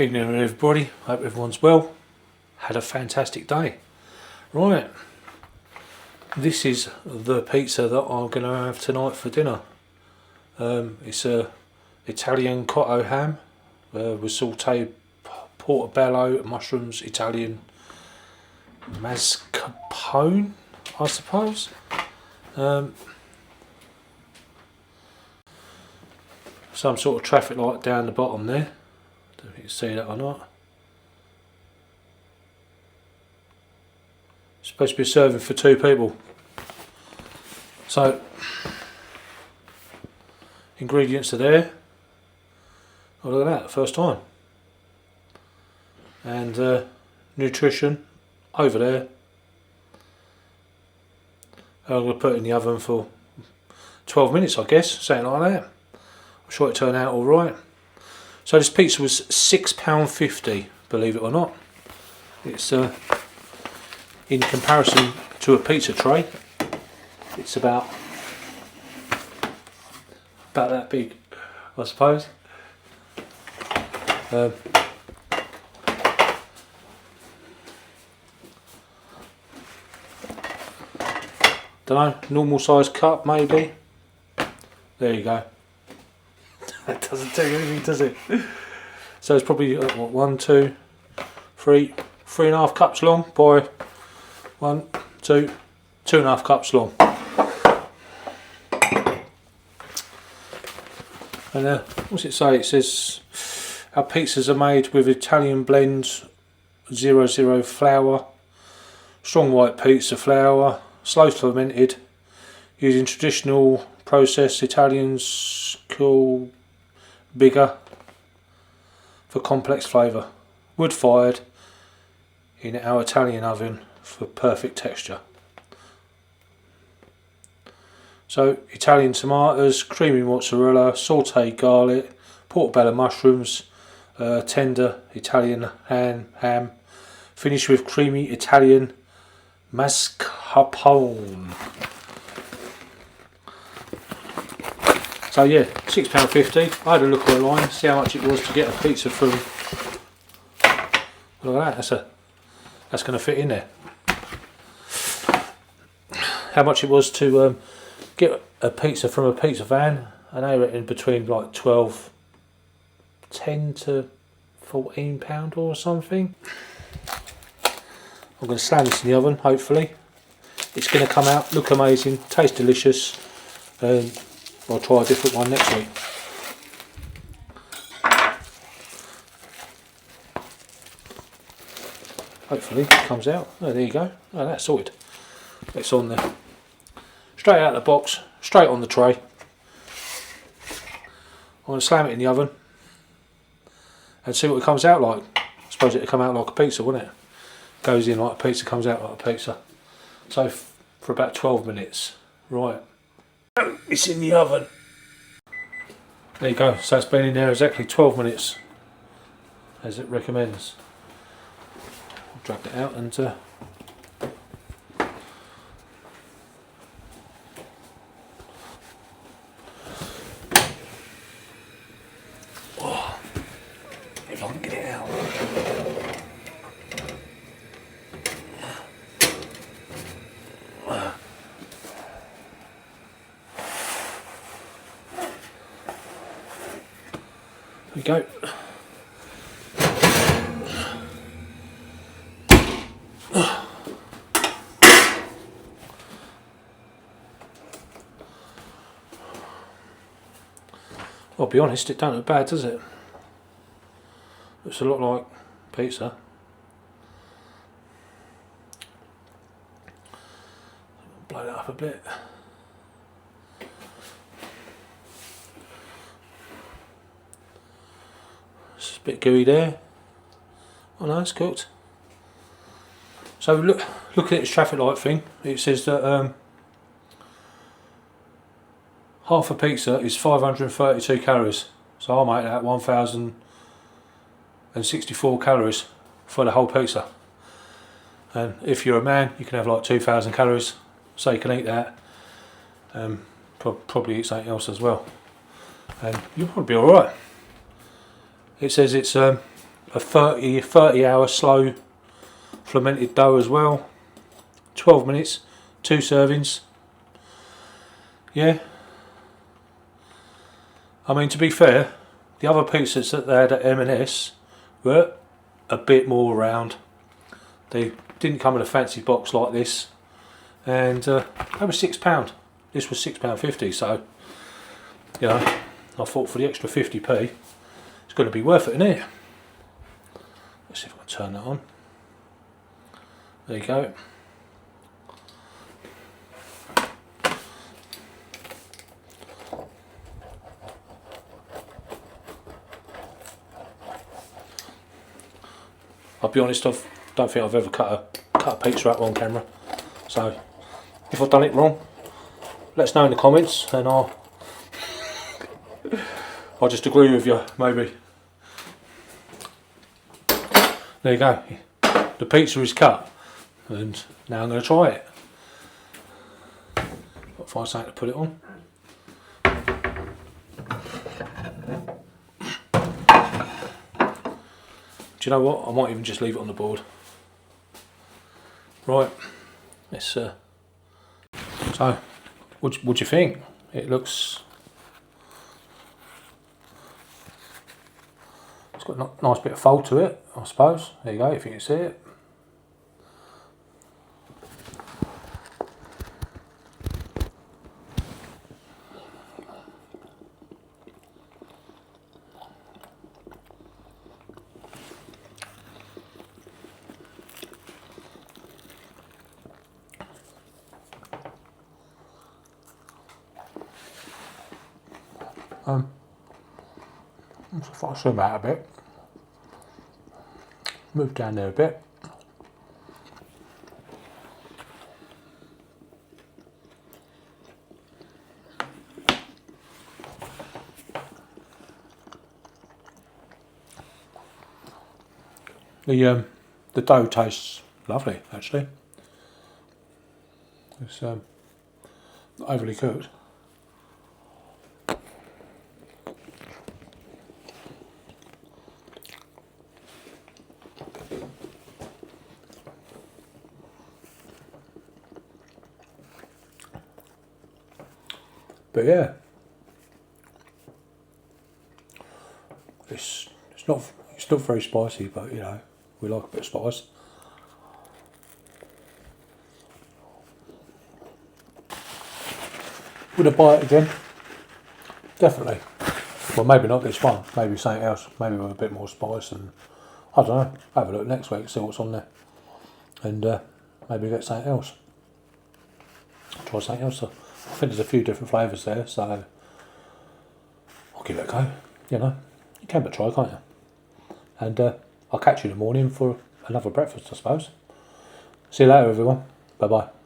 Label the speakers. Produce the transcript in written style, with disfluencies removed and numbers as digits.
Speaker 1: Evening everybody, hope everyone's well. Had a fantastic day. Right, this is the pizza that I'm going to have tonight for dinner. It's a Italian Cotto ham with sautéed portobello, mushrooms, Italian mascarpone, I suppose. Some sort of traffic light down the bottom there. Don't know if you can see that or not. It's supposed to be serving for 2 people. So, ingredients are there. Oh, look at that, first time. And nutrition over there. I'm going to put it in the oven for 12 minutes, I guess, something like that. I'm sure it turned out alright. So this pizza was £6.50, believe it or not. It's in comparison to a pizza tray, it's about that big, I suppose. Don't know, normal size cup maybe. There you go. That doesn't tell you anything, does it? So it's probably what, 1, 2, 3, 3.5 cups long by 1, 2, 2.5 cups long. And what's it say? It says our pizzas are made with Italian blends, 00 flour, strong white pizza flour, slow fermented, using traditional process Italians call bigger for complex flavour. Wood fired in our Italian oven for perfect texture. So Italian tomatoes, creamy mozzarella, sautéed garlic, portobello mushrooms, tender Italian ham, finished with creamy Italian mascarpone. So yeah, £6.50. I had a look online, see how much it was to get a pizza from. Look at that, that's going to fit in there. How much it was to get a pizza from a pizza van, and they reckon between like £10 to £14 or something. I'm going to slam this in the oven, hopefully. It's going to come out, look amazing, taste delicious. I'll try a different one next week. Hopefully it comes out. Oh, there you go. Oh, that's sorted. It's on there. Straight out of the box, straight on the tray. I'm going to slam it in the oven and see what it comes out like. I suppose it'll come out like a pizza, wouldn't it? Goes in like a pizza, comes out like a pizza. So for about 12 minutes. Right. It's in the oven. There you go. So it's been in there exactly 12 minutes as it recommends. I'll drag it out and oh, if I can get it out. There we go. I'll be honest, it don't look bad, does it? Looks a lot like pizza. Blow that up a bit. It's a bit gooey there. Oh no, it's cooked. So looking at this traffic light thing, it says that half a pizza is 532 calories. So I'll make that 1,064 calories for the whole pizza. And if you're a man, you can have like 2,000 calories. So you can eat that. Probably eat something else as well. And you'll probably be alright. It says it's a 30 hour slow fermented dough as well. 12 minutes, 2 servings. Yeah. I mean, to be fair, the other pizzas that they had at M&S were a bit more round. They didn't come in a fancy box like this, and they were £6. This was £6.50, so you know, I thought for the extra 50p, it's going to be worth it, isn't it? Let's see if I can turn that on. There you go. I'll be honest, I don't think I've ever cut a pizza out on camera. So if I've done it wrong, let us know in the comments, and I'll just agree with you, maybe. There you go. The pizza is cut, and now I'm going to try it. Got to find something to put it on. Do you know what? I might even just leave it on the board. Right. Let's. So, what do you think? It looks. It's got a nice bit of fold to it, I suppose. There you go, if you can see it. If I zoom out a bit, move down there a bit. The dough tastes lovely, actually. It's not overly cooked. But yeah, it's not very spicy, but you know, we like a bit of spice. Would I buy it again? Definitely. Well, maybe not this one. Maybe something else. Maybe with a bit more spice, and I don't know. Have a look next week, see what's on there, and maybe get something else. Try something else. I think there's a few different flavours there, so I'll give it a go. You know, you can but try, can't you? And I'll catch you in the morning for another breakfast, I suppose. See you later, everyone. Bye bye.